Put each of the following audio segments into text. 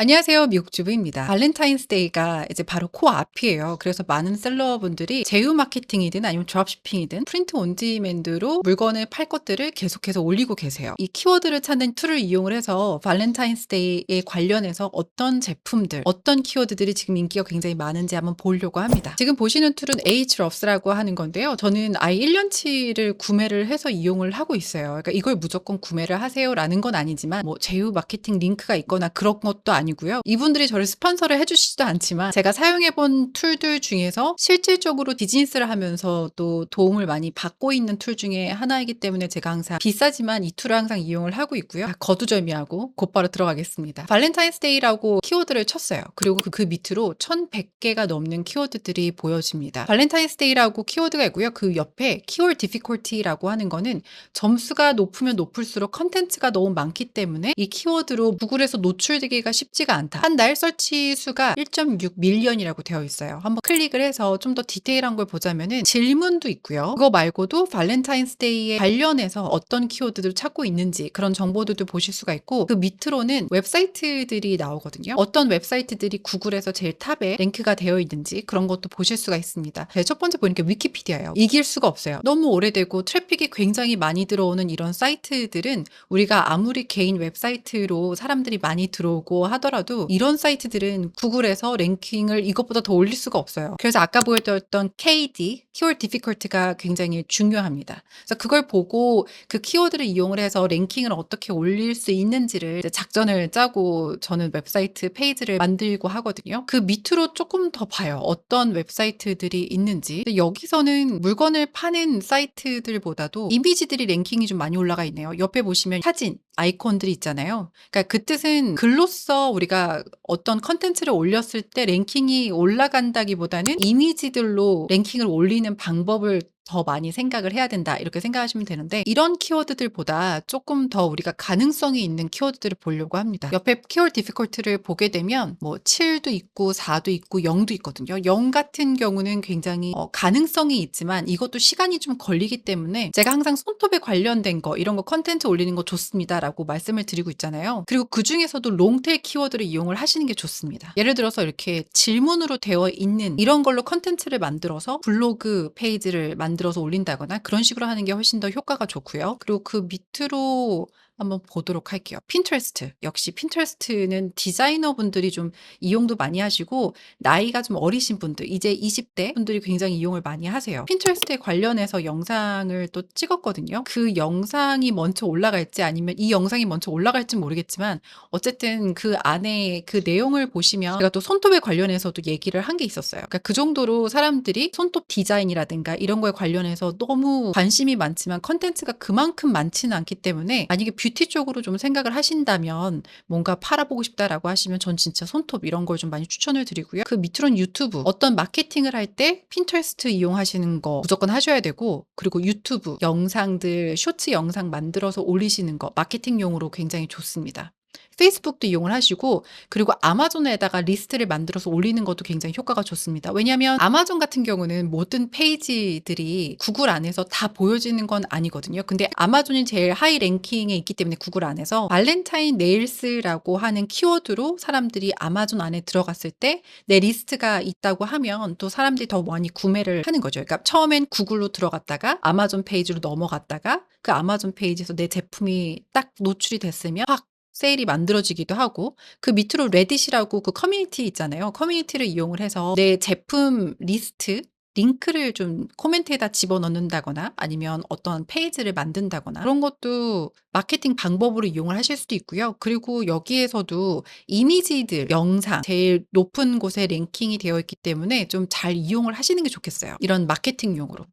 안녕하세요. 미국 주부입니다. 발렌타인스데이가 이제 바로 코앞이에요. 그래서 많은 셀러분들이 제휴 마케팅이든 아니면 드롭시핑이든 프린트 온디맨드로 물건을 팔 것들을 계속해서 올리고 계세요. 이 키워드를 찾는 툴을 이용을 해서 발렌타인스데이에 관련해서 어떤 제품들, 어떤 키워드들이 지금 인기가 굉장히 많은지 한번 보려고 합니다. 지금 보시는 툴은 Ahrefs라고 하는 건데요. 저는 아예 1년치를 구매를 해서 이용을 하고 있어요. 그러니까 이걸 무조건 구매를 하세요라는 건 아니지만 뭐 제휴 마케팅 링크가 있거나 그런 것도 아니고요. 이분들이 저를 스폰서를 해주시지도 않지만 제가 사용해본 툴들 중에서 실질적으로 비즈니스를 하면서 또 도움을 많이 받고 있는 툴 중에 하나이기 때문에 제가 항상 비싸지만 이 툴을 항상 이용을 하고 있고요. 거두절미하고 곧바로 들어가겠습니다. 발렌타인스데이라고 키워드를 쳤어요. 그리고 그 밑으로 1100개가 넘는 키워드들이 보여집니다. 발렌타인스데이라고 키워드가 있고요. 그 옆에 키워드 디피컬티라고 하는 거는 점수가 높으면 높을수록 컨텐츠가 너무 많기 때문에 이 키워드로 구글에서 노출되기가 쉽지가 않다. 한 달 서치 수가 1.6 밀리언이라고 되어 있어요. 한번 클릭을 해서 좀 더 디테일한 걸 보자면은 질문도 있고요. 그거 말고도 발렌타인스데이에 관련해서 어떤 키워드를 찾고 있는지 그런 정보들도 보실 수가 있고 그 밑으로는 웹사이트들이 나오거든요. 어떤 웹사이트들이 구글에서 제일 탑에 랭크가 되어 있는지 그런 것도 보실 수가 있습니다. 첫 번째 보니까 위키피디아예요. 이길 수가 없어요. 너무 오래되고 트래픽이 굉장히 많이 들어오는 이런 사이트들은 우리가 아무리 개인 웹사이트로 사람들이 많이 들어오고 하더라도 이런 사이트들은 구글에서 랭킹을 이것보다 더 올릴 수가 없어요. 그래서 아까 보여드렸던 KD, Keyword Difficulty가 굉장히 중요합니다. 그래서 그걸 보고 그 키워드를 이용을 해서 랭킹을 어떻게 올릴 수 있는지를 이제 작전을 짜고 저는 웹사이트 페이지를 만들고 하거든요. 그 밑으로 조금 더 봐요. 어떤 웹사이트들이 있는지. 근데 여기서는 물건을 파는 사이트들보다도 이미지들이 랭킹이 좀 많이 올라가 있네요. 옆에 보시면 사진, 아이콘들이 있잖아요. 그러니까 그 뜻은 글로써 우리가 어떤 컨텐츠를 올렸을 때 랭킹이 올라간다기보다는 이미지들로 랭킹을 올리는 방법을 더 많이 생각을 해야 된다. 이렇게 생각하시면 되는데 이런 키워드들보다 조금 더 우리가 가능성이 있는 키워드들을 보려고 합니다. 옆에 키워드 디피컬트를 보게 되면 뭐 7도 있고 4도 있고 0도 있거든요. 0 같은 경우는 굉장히 가능성이 있지만 이것도 시간이 좀 걸리기 때문에 제가 항상 손톱에 관련된 거 이런 거 컨텐츠 올리는 거 좋습니다라고 말씀을 드리고 있잖아요. 그리고 그중에서도 롱테일 키워드를 이용을 하시는 게 좋습니다. 예를 들어서 이렇게 질문으로 되어 있는 이런 걸로 컨텐츠를 만들어서 블로그 페이지를 만들어서 올린다거나 그런 식으로 하는 게 훨씬 더 효과가 좋고요. 그리고 그 밑으로 한번 보도록 할게요. 핀터레스트. 역시 핀터레스트는 디자이너 분들이 좀 이용도 많이 하시고 나이가 좀 어리신 분들, 이제 20대 분들이 굉장히 이용을 많이 하세요. 핀터레스트에 관련해서 영상을 또 찍었거든요. 그 영상이 먼저 올라갈지 아니면 이 영상이 먼저 올라갈지 모르겠지만 어쨌든 그 안에 그 내용을 보시면 제가 또 손톱에 관련해서도 얘기를 한 게 있었어요. 그러니까 그 정도로 사람들이 손톱 디자인이라든가 이런 거에 관련해서 너무 관심이 많지만 컨텐츠가 그만큼 많지는 않기 때문에 만약에 뷰티 쪽으로 좀 생각을 하신다면 뭔가 팔아보고 싶다라고 하시면 전 진짜 손톱 이런 걸 좀 많이 추천을 드리고요. 그 밑으로는 유튜브 어떤 마케팅을 할 때 핀터레스트 이용하시는 거 무조건 하셔야 되고 그리고 유튜브 영상들 쇼츠 영상 만들어서 올리시는 거 마케팅용으로 굉장히 좋습니다. 페이스북도 이용을 하시고 그리고 아마존에다가 리스트를 만들어서 올리는 것도 굉장히 효과가 좋습니다. 왜냐하면 아마존 같은 경우는 모든 페이지들이 구글 안에서 다 보여지는 건 아니거든요. 근데 아마존이 제일 하이 랭킹에 있기 때문에 구글 안에서 발렌타인 네일스라고 하는 키워드로 사람들이 아마존 안에 들어갔을 때 내 리스트가 있다고 하면 또 사람들이 더 많이 구매를 하는 거죠. 그러니까 처음엔 구글로 들어갔다가 아마존 페이지로 넘어갔다가 그 아마존 페이지에서 내 제품이 딱 노출이 됐으면 확 세일이 만들어지기도 하고 그 밑으로 레딧이라고 그 커뮤니티 있잖아요. 커뮤니티를 이용을 해서 내 제품 리스트 링크를 좀 코멘트에다 집어넣는다거나 아니면 어떤 페이지를 만든다거나 그런 것도 마케팅 방법으로 이용을 하실 수도 있고요. 그리고 여기에서도 이미지들, 영상 제일 높은 곳에 랭킹이 되어 있기 때문에 좀 잘 이용을 하시는 게 좋겠어요. 이런 마케팅용으로.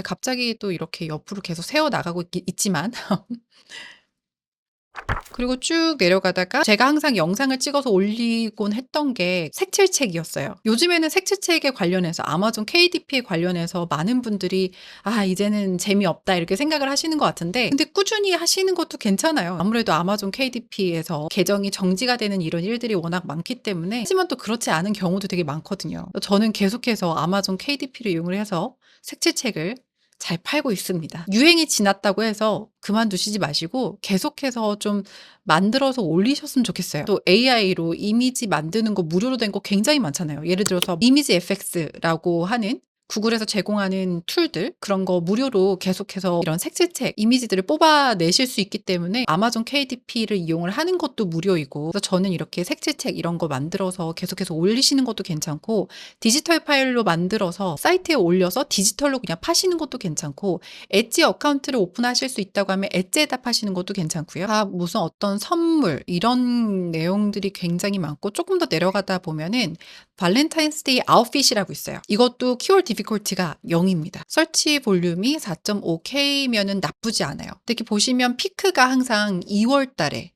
갑자기 또 이렇게 옆으로 계속 세워 나가고 있지만 그리고 쭉 내려가다가 제가 항상 영상을 찍어서 올리곤 했던 게 색칠책이었어요. 요즘에는 색칠책에 관련해서 아마존 KDP에 관련해서 많은 분들이 '아 이제는 재미없다.' 이렇게 생각을 하시는 것 같은데 근데 꾸준히 하시는 것도 괜찮아요. 아무래도 아마존 KDP에서 계정이 정지가 되는 이런 일들이 워낙 많기 때문에 하지만 또 그렇지 않은 경우도 되게 많거든요. 저는 계속해서 아마존 KDP를 이용을 해서 색칠책을 잘 팔고 있습니다. 유행이 지났다고 해서 그만두시지 마시고 계속해서 좀 만들어서 올리셨으면 좋겠어요. 또 AI로 이미지 만드는 거 무료로 된 거 굉장히 많잖아요. 예를 들어서 이미지 FX라고 하는 구글에서 제공하는 툴들 그런 거 무료로 계속해서 이런 색칠책, 이미지들을 뽑아내실 수 있기 때문에 아마존 KDP를 이용을 하는 것도 무료이고 그래서 저는 이렇게 색칠책 이런 거 만들어서 계속해서 올리시는 것도 괜찮고 디지털 파일로 만들어서 사이트에 올려서 디지털로 그냥 파시는 것도 괜찮고 엣지 어카운트를 오픈하실 수 있다고 하면 엣지에다 파시는 것도 괜찮고요. 다 무슨 어떤 선물 이런 내용들이 굉장히 많고 조금 더 내려가다 보면은 발렌타인스데이 아웃핏이라고 있어요. 이것도 키워드 디피컬티가 0입니다. 설치 볼륨이 4.5K면은 나쁘지 않아요. 특히 보시면 피크가 항상 2월 달에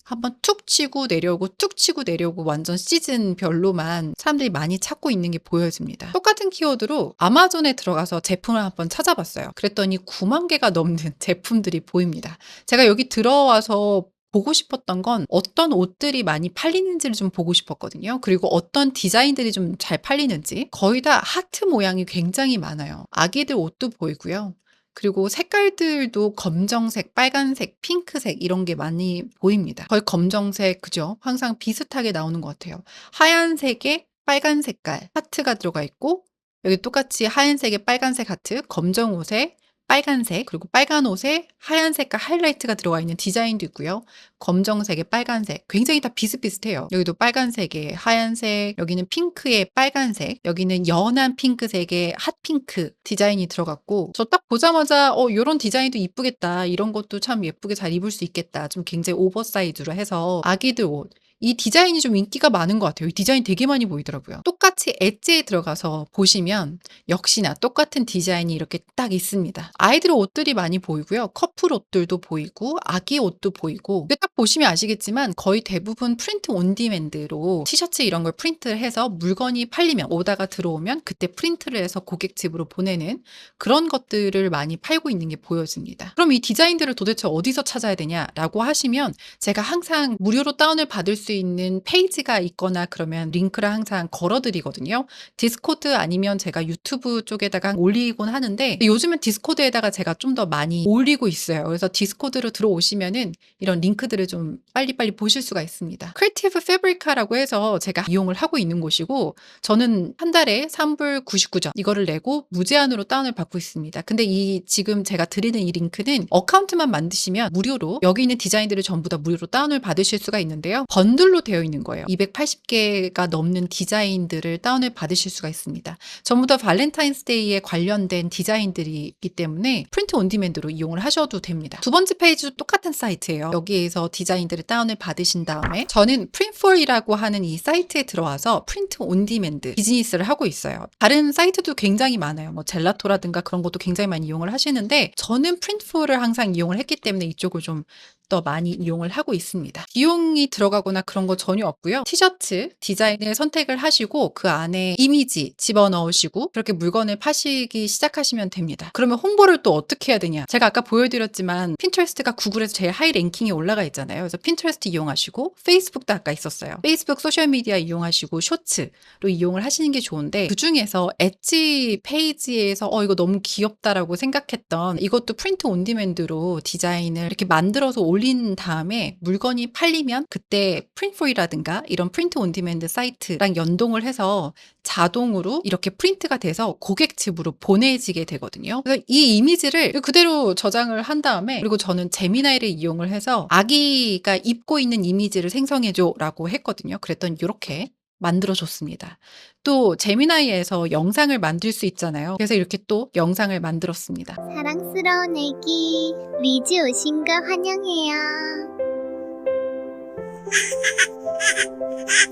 한번 툭 치고 내려오고 툭 치고 내려오고 완전 시즌별로만 사람들이 많이 찾고 있는 게 보여집니다. 똑같은 키워드로 아마존에 들어가서 제품을 한번 찾아봤어요. 그랬더니 9만 개가 넘는 제품들이 보입니다. 제가 여기 들어와서 보고 싶었던 건 어떤 옷들이 많이 팔리는지를 좀 보고 싶었거든요. 그리고 어떤 디자인들이 좀 잘 팔리는지. 거의 다 하트 모양이 굉장히 많아요. 아기들 옷도 보이고요. 그리고 색깔들도 검정색, 빨간색, 핑크색 이런 게 많이 보입니다. 거의 검정색, 그죠? 항상 비슷하게 나오는 것 같아요. 하얀색에 빨간 색깔 하트가 들어가 있고 여기 똑같이 하얀색에 빨간색 하트, 검정 옷에 빨간색, 그리고 빨간 옷에 하얀 색깔 하이라이트가 들어가 있는 디자인도 있고요. 검정색에 빨간색, 굉장히 다 비슷비슷해요. 여기도 빨간색에 하얀색, 여기는 핑크에 빨간색, 여기는 연한 핑크색에 핫핑크 디자인이 들어갔고 저 딱 보자마자 요런 디자인도 이쁘겠다. 이런 것도 참 예쁘게 잘 입을 수 있겠다. 좀 굉장히 오버사이즈로 해서 아기들 옷 이 디자인이 좀 인기가 많은 것 같아요. 이 디자인 되게 많이 보이더라고요. 똑같이 엣지에 들어가서 보시면 역시나 똑같은 디자인이 이렇게 딱 있습니다. 아이들 옷들이 많이 보이고요. 커플 옷들도 보이고 아기 옷도 보이고 딱 보시면 아시겠지만 거의 대부분 프린트 온 디맨드로 티셔츠 이런 걸 프린트를 해서 물건이 팔리면 오다가 들어오면 그때 프린트를 해서 고객 집으로 보내는 그런 것들을 많이 팔고 있는 게 보여집니다. 그럼 이 디자인들을 도대체 어디서 찾아야 되냐라고 하시면 제가 항상 무료로 다운을 받을 수 있는 페이지가 있거나 그러면 링크를 항상 걸어드리거든요. 디스코드 아니면 제가 유튜브 쪽에다가 올리곤 하는데 요즘은 디스코드에다가 제가 좀 더 많이 올리고 있어요. 그래서 디스코드로 들어오시면은 이런 링크들을 좀 빨리빨리 보실 수가 있습니다. 크리에이티브 패브리카라고 해서 제가 이용을 하고 있는 곳이고 저는 한 달에 3불 99전 이거를 내고 무제한으로 다운을 받고 있습니다. 근데 이 지금 제가 드리는 이 링크는 어카운트만 만드시면 무료로 여기 있는 디자인들을 전부 다 무료로 다운을 받으실 수가 있는데요. 번들로 되어 있는 거예요. 280개가 넘는 디자인들을 다운을 받으실 수가 있습니다. 전부 다 발렌타인스데이에 관련된 디자인들이기 때문에 프린트 온 디맨드로 이용을 하셔도 됩니다. 두 번째 페이지도 똑같은 사이트예요. 여기에서 디자인들을 다운을 받으신 다음에 저는 프린트폴이라고 하는 이 사이트에 들어와서 프린트 온 디맨드 비즈니스를 하고 있어요. 다른 사이트도 굉장히 많아요. 뭐 젤라토라든가 그런 것도 굉장히 많이 이용을 하시는데 저는 프린트폴을 항상 이용을 했기 때문에 이쪽을 좀 더 많이 이용을 하고 있습니다. 비용이 들어가거나 그런 거 전혀 없고요. 티셔츠 디자인을 선택을 하시고 그 안에 이미지 집어넣으시고 그렇게 물건을 파시기 시작하시면 됩니다. 그러면 홍보를 또 어떻게 해야 되냐? 제가 아까 보여드렸지만 핀터레스트가 구글에서 제일 하이 랭킹에 올라가 있잖아요. 그래서 핀터레스트 이용하시고 페이스북도 아까 있었어요. 페이스북 소셜미디어 이용하시고 쇼츠로 이용을 하시는 게 좋은데 그중에서 엣지 페이지에서 이거 너무 귀엽다라고 생각했던 이것도 프린트 온 디맨드로 디자인을 이렇게 만들어서 올린 다음에 물건이 팔리면 그때 프린트폴이라든가 이런 프린트 온 디맨드 사이트랑 연동을 해서 자동으로 이렇게 프린트가 돼서 고객 집으로 보내지게 되거든요. 그래서 이 이미지를 그대로 저장을 한 다음에 그리고 저는 제미나이를 이용을 해서 아기가 입고 있는 이미지를 생성해줘라고 했거든요. 그랬더니 이렇게 만들어줬습니다. 또 제미나이에서 영상을 만들 수 있잖아요. 그래서 이렇게 또 영상을 만들었습니다. 사랑스러운 애기 리즈 오신 거 환영해요.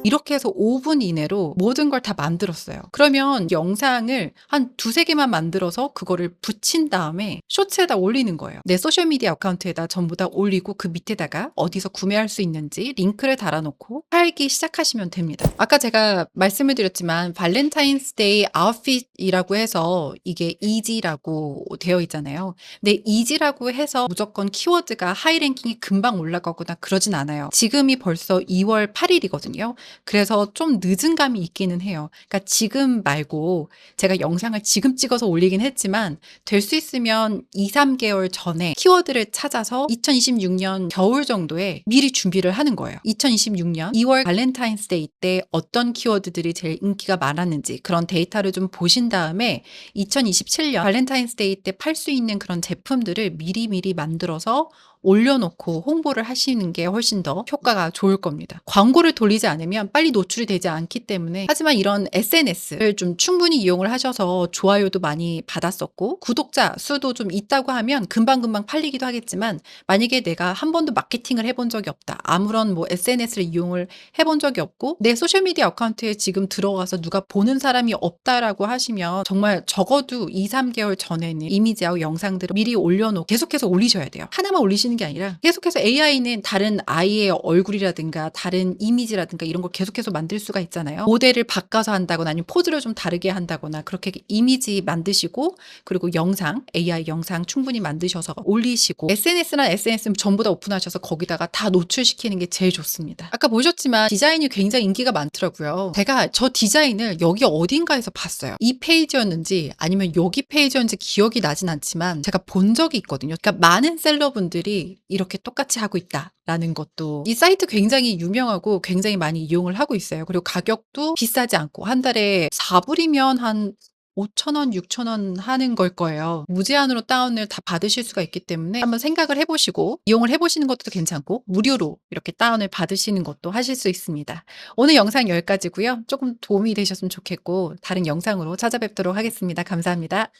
이렇게 해서 5분 이내로 모든 걸 다 만들었어요. 그러면 영상을 한 두세 개만 만들어서 그거를 붙인 다음에 쇼츠에다 올리는 거예요. 내 소셜미디어 어카운트에다 전부 다 올리고 그 밑에다가 어디서 구매할 수 있는지 링크를 달아놓고 팔기 시작하시면 됩니다. 아까 제가 말씀을 드렸지만 발렌타인스데이 아웃핏이라고 해서 이게 이지라고 되어 있잖아요. 근데 이지라고 해서 무조건 키워드가 하이랭킹이 금방 올라가거나 그러진 않아요. 지금이 벌써 2월 8일이거든요. 그래서 좀 늦은 감이 있기는 해요. 그러니까 지금 말고 제가 영상을 지금 찍어서 올리긴 했지만 될 수 있으면 2-3 개월 전에 키워드를 찾아서 2026년 겨울 정도에 미리 준비를 하는 거예요. 2026년 2월 발렌타인스데이 때 어떤 키워드들이 제일 인기가 많았는지 그런 데이터를 좀 보신 다음에 2027년 발렌타인스데이 때 팔 수 있는 그런 제품들을 미리미리 만들어서 올려놓고 홍보를 하시는 게 훨씬 더 효과가 좋을 겁니다. 광고를 돌리지 않으면 빨리 노출이 되지 않기 때문에 하지만 이런 SNS를 좀 충분히 이용을 하셔서 좋아요도 많이 받았었고 구독자 수도 좀 있다고 하면 금방금방 팔리기도 하겠지만 만약에 내가 한 번도 마케팅을 해본 적이 없다. 아무런 뭐 SNS를 이용을 해본 적이 없고 내 소셜미디어 어카운트에 지금 들어가서 누가 보는 사람이 없다라고 하시면 정말 적어도 2-3 개월 전에는 이미지하고 영상들을 미리 올려놓고 계속해서 올리셔야 돼요. 하나만 올리시는 게 아니라 계속해서 AI는 다른 아이의 얼굴이라든가 다른 이미지라든가 이런 걸 계속해서 만들 수가 있잖아요. 모델을 바꿔서 한다거나 아니면 포즈를 좀 다르게 한다거나 그렇게 이미지 만드시고 그리고 영상, AI 영상 충분히 만드셔서 올리시고 SNS나 SNS는 전부 다 오픈하셔서 거기다가 다 노출시키는 게 제일 좋습니다. 아까 보셨지만 디자인이 굉장히 인기가 많더라고요. 제가 저 디자인을 여기 어딘가에서 봤어요. 이 페이지였는지 아니면 여기 페이지였는지 기억이 나진 않지만 제가 본 적이 있거든요. 그러니까 많은 셀러분들이 이렇게 똑같이 하고 있다라는 것도 이 사이트 굉장히 유명하고 굉장히 많이 이용을 하고 있어요. 그리고 가격도 비싸지 않고 한 달에 4불이면 한 5,000원, 6,000원 하는 걸 거예요. 무제한으로 다운을 다 받으실 수가 있기 때문에 한번 생각을 해 보시고 이용을 해 보시는 것도 괜찮고 무료로 이렇게 다운을 받으시는 것도 하실 수 있습니다. 오늘 영상 여기까지고요. 조금 도움이 되셨으면 좋겠고 다른 영상으로 찾아뵙도록 하겠습니다. 감사합니다.